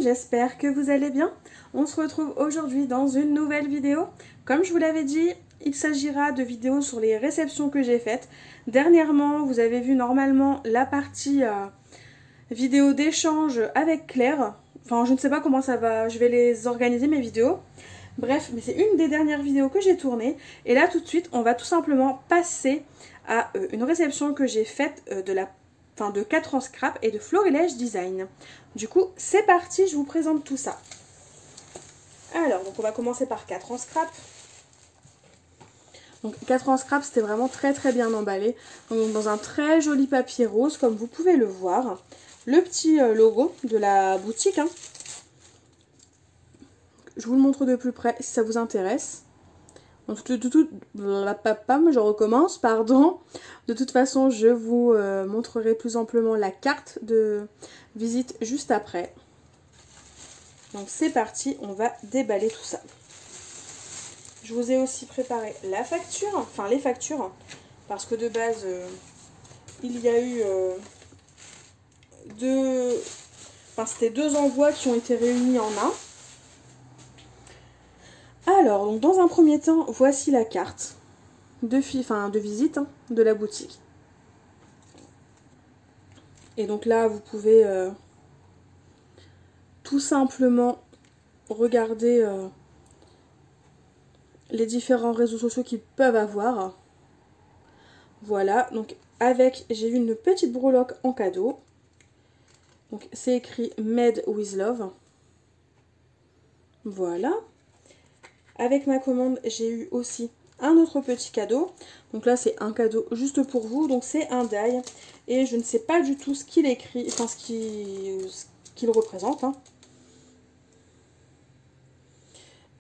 monde, j'espère que vous allez bien. On se retrouve aujourd'hui dans une nouvelle vidéo. Comme je vous l'avais dit, il s'agira de vidéos sur les réceptions que j'ai faites. Dernièrement, vous avez vu normalement la partie vidéo d'échange avec Claire. Enfin, je ne sais pas comment ça va, je vais les organiser mes vidéos. Bref, mais c'est une des dernières vidéos que j'ai tournées. Et là, tout de suite, on va tout simplement passer à une réception que j'ai faite de 4 ans scrap et de Florilège Design. Du coup, c'est parti, je vous présente tout ça. Alors, donc on va commencer par 4 ans scrap. Donc 4 ans scrap, c'était vraiment très bien emballé. Donc, dans un très joli papier rose, comme vous pouvez le voir. Le petit logo de la boutique. Hein. Je vous le montre de plus près si ça vous intéresse. Donc, je recommence, pardon. De toute façon, je vous montrerai plus amplement la carte de visite juste après. Donc c'est parti, on va déballer tout ça. Je vous ai aussi préparé la facture, enfin les factures, parce que de base, il y a eu c'était deux envois qui ont été réunis en un. Alors, donc dans un premier temps, voici la carte de visite de la boutique. Et donc là, vous pouvez tout simplement regarder les différents réseaux sociaux qu'ils peuvent avoir. Voilà, donc j'ai eu une petite breloque en cadeau. Donc c'est écrit Made with Love. Voilà. Avec ma commande, j'ai eu aussi un autre petit cadeau. Donc là, c'est un cadeau juste pour vous. Donc c'est un die. Et je ne sais pas du tout ce qu'il écrit, enfin ce qu'il représente. Hein.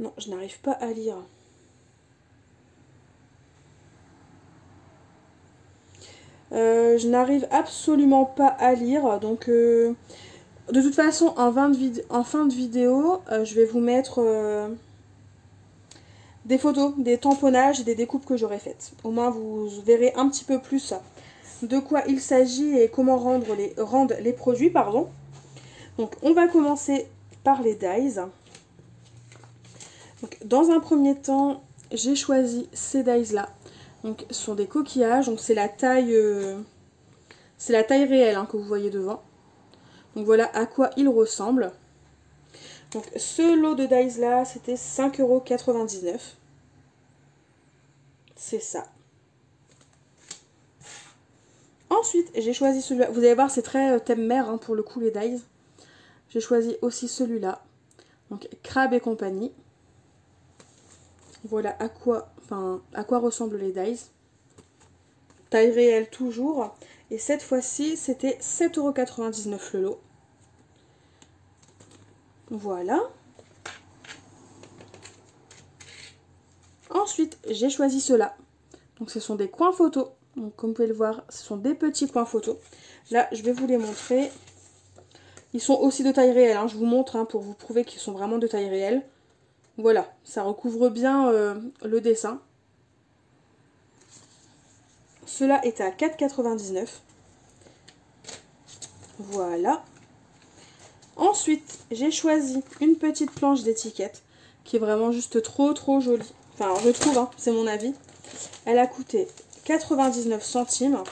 Non, je n'arrive pas à lire. Je n'arrive absolument pas à lire. Donc, de toute façon, en fin de vidéo, je vais vous mettre des photos, des tamponnages et des découpes que j'aurai faites. Au moins, vous verrez un petit peu plus de quoi il s'agit et comment rendre les produits. Pardon. Donc, on va commencer par les dies. Donc, dans un premier temps, j'ai choisi ces dies là. Donc, ce sont des coquillages. Donc, c'est la taille réelle hein, que vous voyez devant. Donc, voilà à quoi ils ressemblent. Donc, ce lot de dies là, c'était 5,99 €. C'est ça. Ensuite, j'ai choisi celui-là. Vous allez voir, c'est très thème mer hein, pour le coup, les dies. J'ai choisi aussi celui-là. Donc, Crabe et compagnie. Voilà à quoi ressemblent les dies. Taille réelle toujours. Et cette fois-ci, c'était 7,99 € le lot. Voilà. Ensuite, j'ai choisi ceux-là. Donc, ce sont des coins photos. Donc, comme vous pouvez le voir, ce sont des petits coins photos. Là, je vais vous les montrer. Ils sont aussi de taille réelle. Hein. Je vous montre hein, pour vous prouver qu'ils sont vraiment de taille réelle. Voilà, ça recouvre bien le dessin. Cela est à 4,99 €. Voilà. Ensuite, j'ai choisi une petite planche d'étiquette qui est vraiment juste trop jolie. Enfin, je trouve, hein, c'est mon avis. Elle a coûté 99 centimes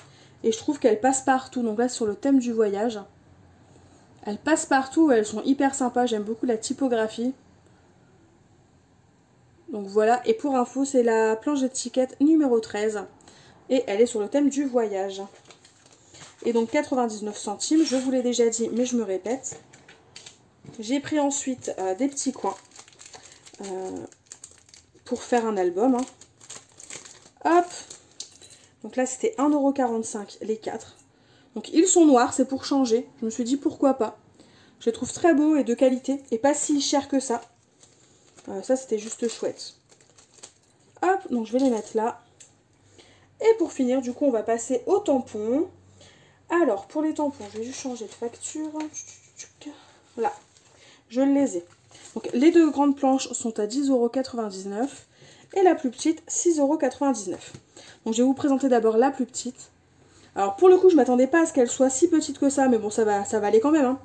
et je trouve qu'elle passe partout. Donc là, sur le thème du voyage, elles passent partout. Elles sont hyper sympas. J'aime beaucoup la typographie. Donc voilà, et pour info, c'est la planche d'étiquette numéro 13. Et elle est sur le thème du voyage. Et donc 99 centimes, je vous l'ai déjà dit, mais je me répète. J'ai pris ensuite des petits coins pour faire un album. Hein. Hop. Donc là, c'était 1,45 € les 4. Donc ils sont noirs, c'est pour changer. Je me suis dit pourquoi pas. Je les trouve très beaux et de qualité, et pas si cher que ça. Ça, c'était juste chouette. Hop, donc je vais les mettre là. Et pour finir, du coup, on va passer aux tampons. Alors, pour les tampons, je vais juste changer de facture. Là, je les ai. Donc, les deux grandes planches sont à 10,99 € et la plus petite, 6,99 €. Donc, je vais vous présenter d'abord la plus petite. Alors, pour le coup, je ne m'attendais pas à ce qu'elle soit si petite que ça, mais bon, ça va aller quand même. Hein.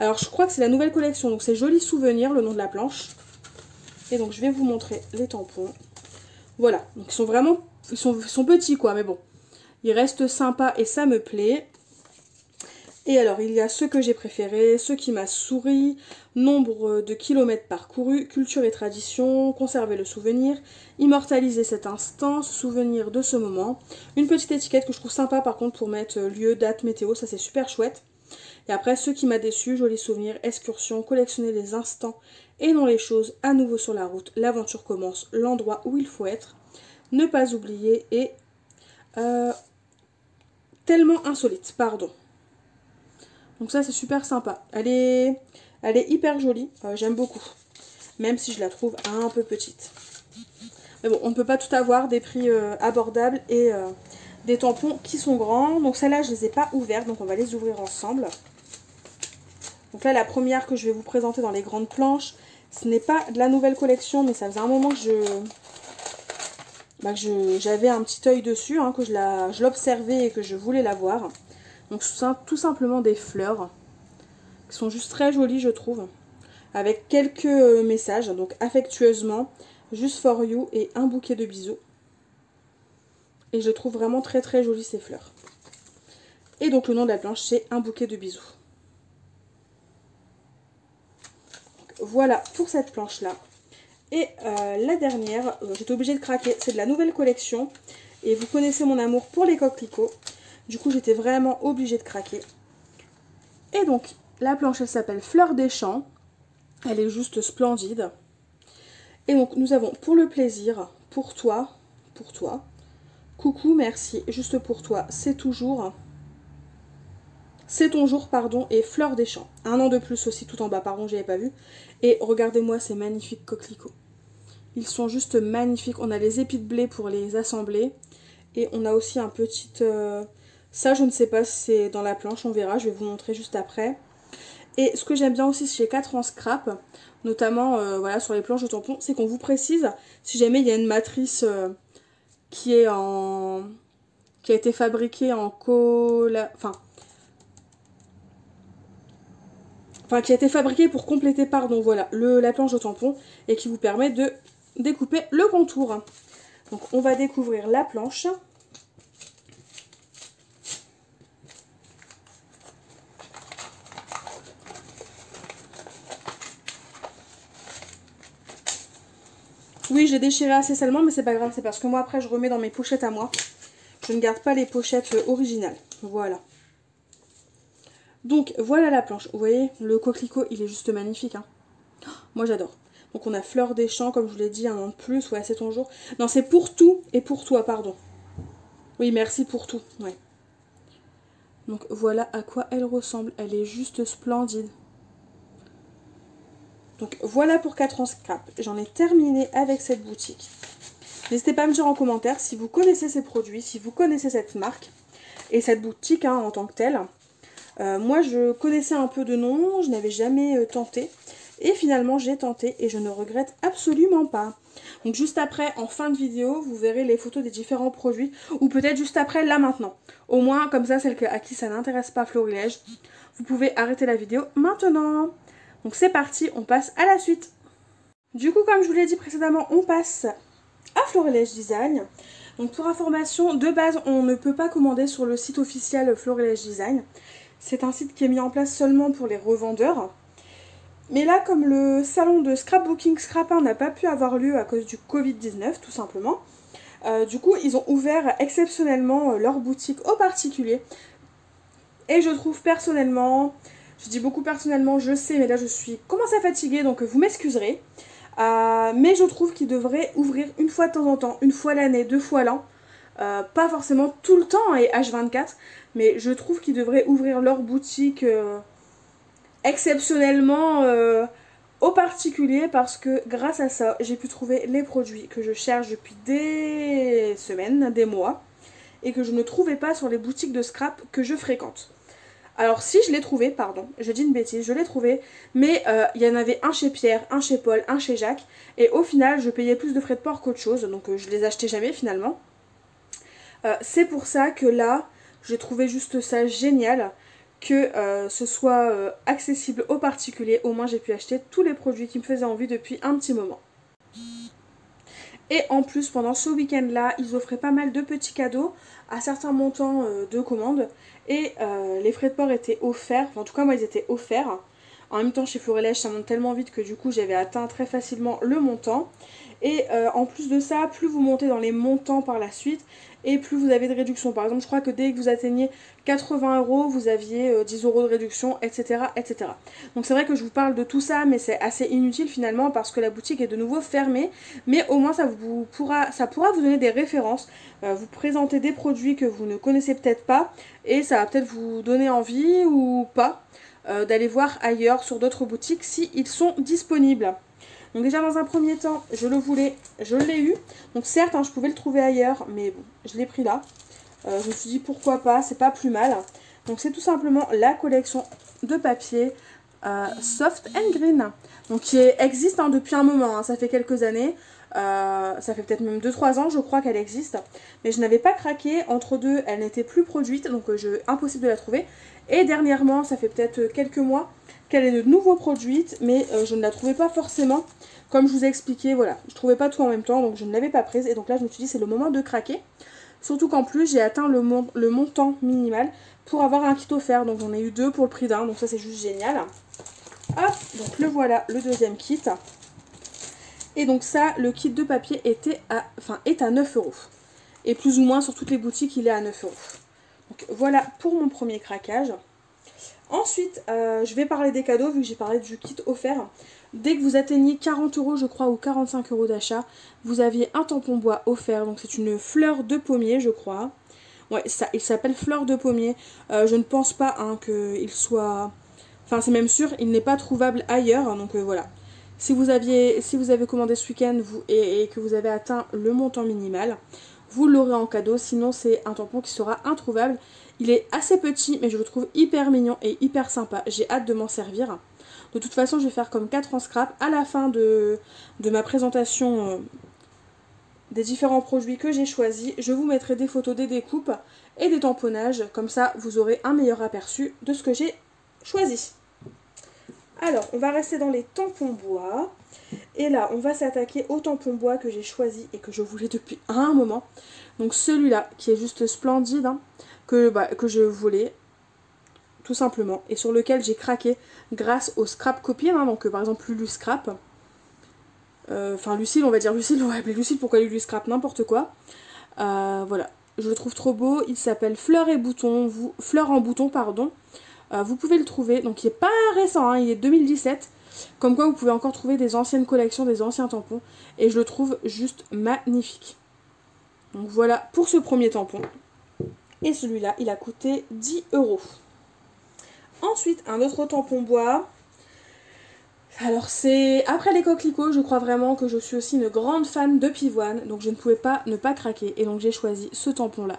Alors je crois que c'est la nouvelle collection, donc c'est Joli Souvenir, le nom de la planche. Et donc je vais vous montrer les tampons. Voilà, donc ils sont vraiment, ils sont petits quoi, mais bon. Ils restent sympas et ça me plaît. Et alors, il y a ceux que j'ai préférés, ceux qui m'a souri, nombre de kilomètres parcourus, culture et tradition, conserver le souvenir, immortaliser cet instant, se souvenir de ce moment. Une petite étiquette que je trouve sympa par contre pour mettre lieu, date, météo, ça c'est super chouette. Et après, ceux qui m'a déçu, joli souvenir, excursion, collectionner les instants et non les choses, à nouveau sur la route, l'aventure commence, l'endroit où il faut être, ne pas oublier et tellement insolite, pardon. Donc ça c'est super sympa. Elle est hyper jolie, j'aime beaucoup. Même si je la trouve un peu petite. Mais bon, on ne peut pas tout avoir, des prix abordables et des tampons qui sont grands. Donc celle-là je ne les ai pas ouvertes, donc on va les ouvrir ensemble. Donc là la première que je vais vous présenter dans les grandes planches, ce n'est pas de la nouvelle collection, mais ça faisait un moment que j'avais un petit œil dessus, hein, que je l'observais et que je voulais la voir. Donc tout simplement des fleurs qui sont juste très jolies je trouve. Avec quelques messages, donc affectueusement, juste for you et un bouquet de bisous. Et je trouve vraiment très très jolies ces fleurs. Et donc le nom de la planche c'est un bouquet de bisous. Donc, voilà pour cette planche là. Et la dernière, j'étais obligée de craquer, c'est de la nouvelle collection. Et vous connaissez mon amour pour les coquelicots. Du coup, j'étais vraiment obligée de craquer. Et donc, la planche, elle s'appelle Fleur des Champs. Elle est juste splendide. Et donc, nous avons pour le plaisir, pour toi, coucou, merci, juste pour toi, c'est ton jour, pardon, et Fleur des Champs. Un an de plus aussi, tout en bas, pardon, je n'avais pas vu. Et regardez-moi ces magnifiques coquelicots. Ils sont juste magnifiques. On a les épis de blé pour les assembler. Et on a aussi un petit... ça, je ne sais pas si c'est dans la planche, on verra. Je vais vous montrer juste après. Et ce que j'aime bien aussi chez 4 en scrap, notamment voilà, sur les planches de tampons, c'est qu'on vous précise si jamais il y a une matrice qui a été fabriquée en qui a été fabriquée pour compléter, pardon, voilà, la planche de tampon et qui vous permet de découper le contour. Donc on va découvrir la planche. Oui, j'ai déchiré assez salement, mais c'est pas grave, c'est parce que moi après je remets dans mes pochettes à moi. Je ne garde pas les pochettes originales. Voilà. Donc voilà la planche. Vous voyez, le coquelicot, il est juste magnifique. Hein. Moi j'adore. Donc on a Fleur des Champs, comme je vous l'ai dit, un an de plus. Ouais, c'est ton jour. Non, c'est pour tout et pour toi, pardon. Oui, merci pour tout. Ouais. Donc voilà à quoi elle ressemble. Elle est juste splendide. Donc voilà pour 4 en scrap. J'en ai terminé avec cette boutique. N'hésitez pas à me dire en commentaire si vous connaissez ces produits, si vous connaissez cette marque et cette boutique hein, en tant que telle. Moi je connaissais un peu de nom, je n'avais jamais tenté. Et finalement j'ai tenté et je ne regrette absolument pas. Donc juste après, en fin de vidéo, vous verrez les photos des différents produits. Ou peut-être juste après, là maintenant. Au moins, comme ça, celles à qui ça n'intéresse pas Florilège, vous pouvez arrêter la vidéo maintenant. Donc c'est parti, on passe à la suite. Du coup, comme je vous l'ai dit précédemment, on passe à Florilège Design. Donc pour information, de base, on ne peut pas commander sur le site officiel Florilège Design. C'est un site qui est mis en place seulement pour les revendeurs. Mais là, comme le salon de scrapbooking Scrapin n'a pas pu avoir lieu à cause du Covid-19, tout simplement, du coup, ils ont ouvert exceptionnellement leur boutique aux particuliers. Et je trouve personnellement, je dis beaucoup personnellement, je sais, mais là je suis commencé à fatiguer, donc vous m'excuserez. Mais je trouve qu'ils devraient ouvrir une fois de temps en temps, une fois l'année, 2 fois l'an. Pas forcément tout le temps et H24, mais je trouve qu'ils devraient ouvrir leur boutique exceptionnellement aux particuliers parce que grâce à ça, j'ai pu trouver les produits que je cherche depuis des semaines, des mois, et que je ne trouvais pas sur les boutiques de scrap que je fréquente. Alors si je l'ai trouvé, pardon, je dis une bêtise, je l'ai trouvé, mais il y en avait un chez Pierre, un chez Paul, un chez Jacques, et au final je payais plus de frais de port qu'autre chose, donc je les achetais jamais finalement. C'est pour ça que là, j'ai trouvé juste ça génial, que ce soit accessible aux particuliers. Au moins j'ai pu acheter tous les produits qui me faisaient envie depuis un petit moment. Et en plus, pendant ce week-end-là, ils offraient pas mal de petits cadeaux à certains montants de commandes. Et les frais de port étaient offerts, enfin, en tout cas moi ils étaient offerts. En même temps chez Florilège ça monte tellement vite que du coup j'avais atteint très facilement le montant. Et en plus de ça, plus vous montez dans les montants par la suite, et plus vous avez de réduction. Par exemple, je crois que dès que vous atteignez 80 euros, vous aviez 10 euros de réduction, etc. etc. Donc c'est vrai que je vous parle de tout ça, mais c'est assez inutile finalement parce que la boutique est de nouveau fermée. Mais au moins ça pourra vous donner des références, vous présenter des produits que vous ne connaissez peut-être pas, et ça va peut-être vous donner envie ou pas d'aller voir ailleurs sur d'autres boutiques si ils sont disponibles. Donc déjà dans un premier temps, je le voulais, je l'ai eu. Donc certes, hein, je pouvais le trouver ailleurs, mais bon, je l'ai pris là. Je me suis dit pourquoi pas, c'est pas plus mal. Donc c'est tout simplement la collection de papier Soft and Green. Donc qui existe hein, depuis un moment, hein, ça fait quelques années. Ça fait peut-être même 2-3 ans je crois qu'elle existe. Mais je n'avais pas craqué, entre deux elle n'était plus produite, donc impossible de la trouver. Et dernièrement, ça fait peut-être quelques mois qu'elle est de nouveau produite, mais je ne la trouvais pas forcément. Comme je vous ai expliqué, voilà, je trouvais pas tout en même temps, donc je ne l'avais pas prise. Et donc là, je me suis dit, c'est le moment de craquer. Surtout qu'en plus, j'ai atteint le montant minimal pour avoir un kit offert. Donc j'en ai eu 2 pour le prix d'un, donc ça c'est juste génial. Hop, donc le voilà, le deuxième kit. Et donc ça, le kit de papier est à 9 euros. Et plus ou moins sur toutes les boutiques, il est à 9 euros. Donc voilà pour mon premier craquage. Ensuite, je vais parler des cadeaux, vu que j'ai parlé du kit offert. Dès que vous atteignez 40 euros, je crois, ou 45 euros d'achat, vous aviez un tampon bois offert. Donc c'est une fleur de pommier, je crois. Ouais, ça, il s'appelle fleur de pommier. Je ne pense pas hein, qu'il soit... Enfin, c'est même sûr, il n'est pas trouvable ailleurs. Donc voilà. Si vous avez commandé ce week-end et que vous avez atteint le montant minimal, vous l'aurez en cadeau. Sinon, c'est un tampon qui sera introuvable. Il est assez petit, mais je le trouve hyper mignon et hyper sympa. J'ai hâte de m'en servir. De toute façon, je vais faire comme 4 en scrap. À la fin de ma présentation des différents produits que j'ai choisis, je vous mettrai des photos des découpes et des tamponnages. Comme ça, vous aurez un meilleur aperçu de ce que j'ai choisi. Alors, on va rester dans les tampons bois. Et là, on va s'attaquer au tampon bois que j'ai choisi et que je voulais depuis un moment. Donc celui-là, qui est juste splendide, hein, que je voulais, tout simplement. Et sur lequel j'ai craqué grâce au scrap copine, hein, donc par exemple Lulu Scrap. Enfin Lucille, on va dire Lucille, on va appeler Lucille, pourquoi Lulu Scrap, n'importe quoi. Voilà, je le trouve trop beau. Il s'appelle Fleur en bouton, pardon. Vous pouvez le trouver, donc il n'est pas récent, hein, il est 2017. Comme quoi vous pouvez encore trouver des anciennes collections, des anciens tampons. Et je le trouve juste magnifique. Donc voilà pour ce premier tampon. Et celui-là, il a coûté 10 euros. Ensuite, un autre tampon bois. Alors c'est après les coquelicots, je crois vraiment que je suis aussi une grande fan de pivoine. Donc je ne pouvais pas ne pas craquer. Et donc j'ai choisi ce tampon-là.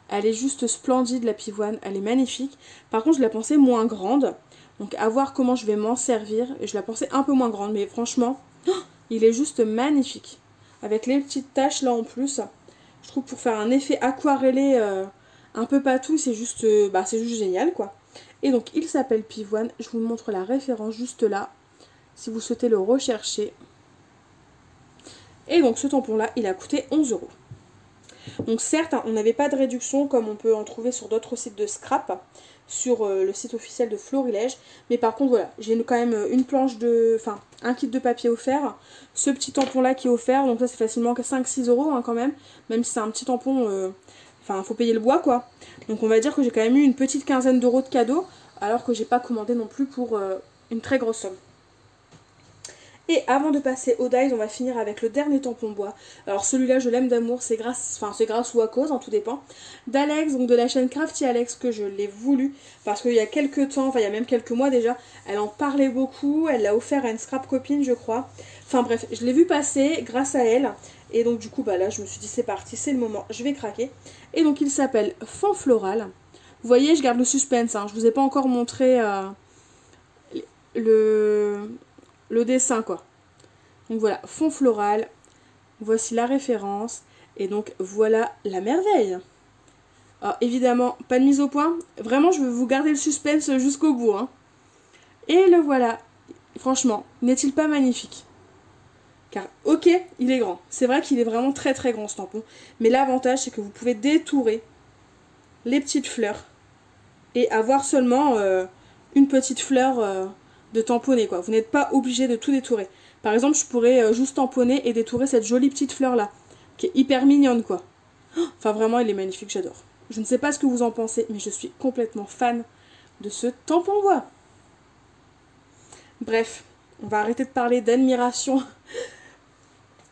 Elle est juste splendide la pivoine, elle est magnifique. Par contre je la pensais moins grande. Donc à voir comment je vais m'en servir. Et je la pensais un peu moins grande, mais franchement, il est juste magnifique. Avec les petites taches là en plus. Je trouve pour faire un effet aquarellé un peu patou, c'est juste génial quoi. Et donc il s'appelle Pivoine. Je vous montre la référence juste là, si vous souhaitez le rechercher. Et donc ce tampon là, il a coûté 11 euros. Donc certes, on n'avait pas de réduction comme on peut en trouver sur d'autres sites de scrap, sur le site officiel de Florilège. Mais par contre, voilà, j'ai quand même une planche un kit de papier offert. Ce petit tampon là qui est offert, donc ça c'est facilement 5-6 euros hein, quand même. Même si c'est un petit tampon, faut payer le bois quoi. Donc on va dire que j'ai quand même eu une petite quinzaine d'euros de cadeaux, alors que j'ai pas commandé non plus pour une très grosse somme. Et avant de passer au dies, on va finir avec le dernier tampon bois. Alors celui-là, je l'aime d'amour, c'est grâce ou à cause, tout dépend, d'Alex, donc de la chaîne Crafty Alex, que je l'ai voulu. Parce qu'il y a quelques temps, il y a même quelques mois déjà, elle en parlait beaucoup, elle l'a offert à une scrap copine, je crois. Enfin bref, je l'ai vu passer grâce à elle. Et donc du coup, là, je me suis dit, c'est parti, c'est le moment, je vais craquer. Et donc il s'appelle Fond Floral. Vous voyez, je garde le suspense, hein, je vous ai pas encore montré le dessin quoi. Donc voilà, fond floral, voici la référence, et donc voilà la merveille. Alors, évidemment, pas de mise au point. Vraiment, je veux vous garder le suspense jusqu'au bout. Hein. Et le voilà. Franchement, n'est-il pas magnifique? Car, ok, il est grand. C'est vrai qu'il est vraiment très très grand ce tampon. Mais l'avantage, c'est que vous pouvez détourer les petites fleurs et avoir seulement une petite fleur de tamponner, quoi. Vous n'êtes pas obligé de tout détourer. Par exemple, je pourrais juste tamponner et détourer cette jolie petite fleur-là, qui est hyper mignonne, quoi. Enfin, vraiment, il est magnifique, j'adore. Je ne sais pas ce que vous en pensez, mais je suis complètement fan de ce tampon bois. Bref, on va arrêter de parler d'admiration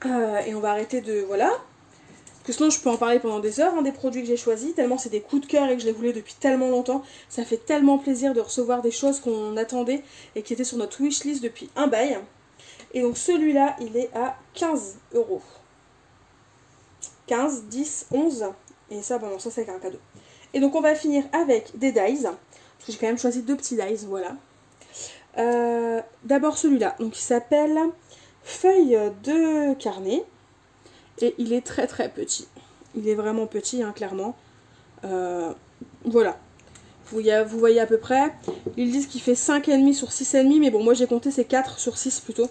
et on va arrêter de... Voilà. Parce que sinon, je peux en parler pendant des heures, hein, des produits que j'ai choisis, tellement c'est des coups de cœur et que je les voulais depuis tellement longtemps. Ça fait tellement plaisir de recevoir des choses qu'on attendait et qui étaient sur notre wishlist depuis un bail. Et donc celui-là, il est à 15 €. 15, 10, 11. Et ça, bon, non, ça c'est un cadeau. Et donc on va finir avec des dies. Parce que j'ai quand même choisi 2 petits dies, voilà. D'abord celui-là. Donc il s'appelle Feuille de carnet. Et il est très très petit. Il est vraiment petit, hein, clairement. Voilà. Vous voyez à peu près. Ils disent qu'il fait 5,5 sur 6,5. Mais bon, moi j'ai compté c'est 4 sur 6 plutôt.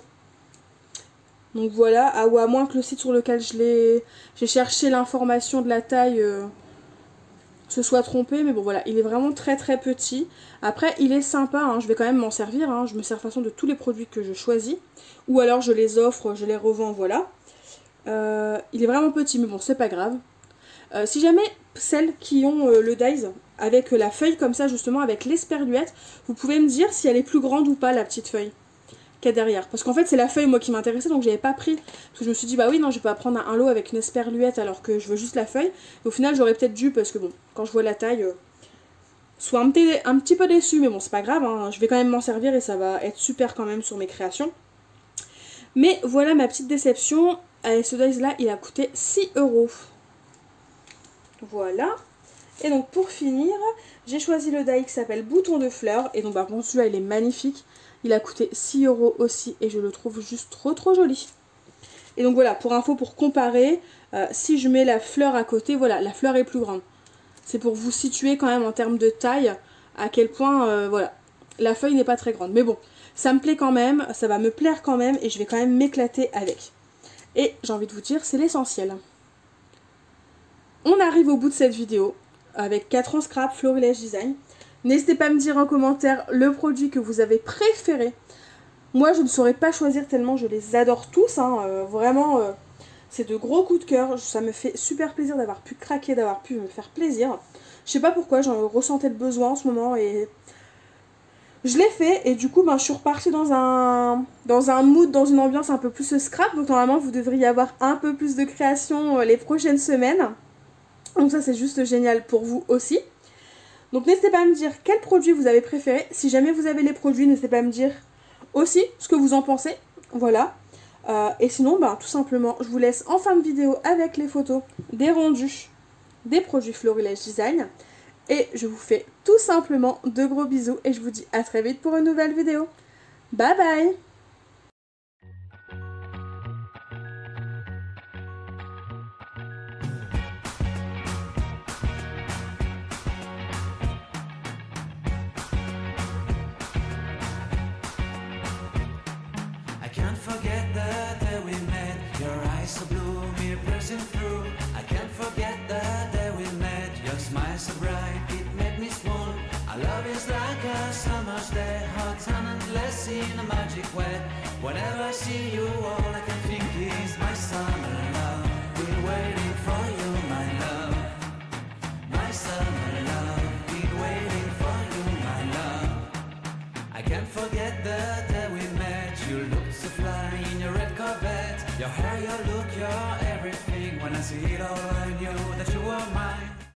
Donc voilà, ou à moins que le site sur lequel j'ai cherché l'information de la taille se soit trompé, mais bon voilà, il est vraiment très très petit. Après, il est sympa, hein, je vais quand même m'en servir, hein, je me sers de toute façon de tous les produits que je choisis, ou alors je les offre, je les revends, voilà. Il est vraiment petit, mais bon, c'est pas grave. Si jamais celles qui ont le dies avec la feuille comme ça, justement, avec l'esperluette, vous pouvez me dire si elle est plus grande ou pas, la petite feuille qu'il y a derrière. Parce qu'en fait, c'est la feuille, moi, qui m'intéressait, donc j'avais pas pris. Parce que je me suis dit, bah oui, non, je vais pas prendre un lot avec une esperluette alors que je veux juste la feuille. Et au final, j'aurais peut-être dû, parce que bon, quand je vois la taille, soit un petit peu déçue, mais bon, c'est pas grave, hein, je vais quand même m'en servir et ça va être super quand même sur mes créations. Mais voilà ma petite déception. Avec ce dice-là, il a coûté 6 €. Voilà. Et donc, pour finir, j'ai choisi le die qui s'appelle Bouton de fleurs. Et donc, bah, bon, celui-là, il est magnifique. Il a coûté 6 € aussi et je le trouve juste trop joli. Et donc voilà, pour info, pour comparer, si je mets la fleur à côté, voilà, la fleur est plus grande. C'est pour vous situer quand même en termes de taille, à quel point, voilà, la feuille n'est pas très grande. Mais bon, ça me plaît quand même, ça va me plaire quand même et je vais quand même m'éclater avec. Et j'ai envie de vous dire, c'est l'essentiel. On arrive au bout de cette vidéo avec 4 ans scrap Florilège Design. N'hésitez pas à me dire en commentaire le produit que vous avez préféré. Moi, je ne saurais pas choisir tellement je les adore tous. Hein. Vraiment, c'est de gros coups de cœur. Ça me fait super plaisir d'avoir pu craquer, d'avoir pu me faire plaisir. Je sais pas pourquoi, j'en ressentais le besoin en ce moment et je l'ai fait. Et du coup, ben, je suis repartie dans un mood, dans une ambiance un peu plus scrap. Donc normalement, vous devriez avoir un peu plus de création les prochaines semaines. Donc ça, c'est juste génial pour vous aussi. Donc n'hésitez pas à me dire quel produit vous avez préféré. Si jamais vous avez les produits, n'hésitez pas à me dire aussi ce que vous en pensez. Voilà. Et sinon, bah, tout simplement, je vous laisse en fin de vidéo avec les photos des rendus des produits Florilège Design. Et je vous fais tout simplement de gros bisous et je vous dis à très vite pour une nouvelle vidéo. Bye bye! Can't forget the day we met. Your eyes so blue, me piercing through. I can't forget the day we met. Your smile so bright, it made me swoon. Our love is like a summer's day, hot and endless in a magic way. Whenever I see you, all I can think is my summer love. Been waiting for you, my love. My summer love. Been waiting for you, my love. I can't forget the day we met. You look so fly in your red Corvette. Your hair, your look, your everything. When I see it all, I knew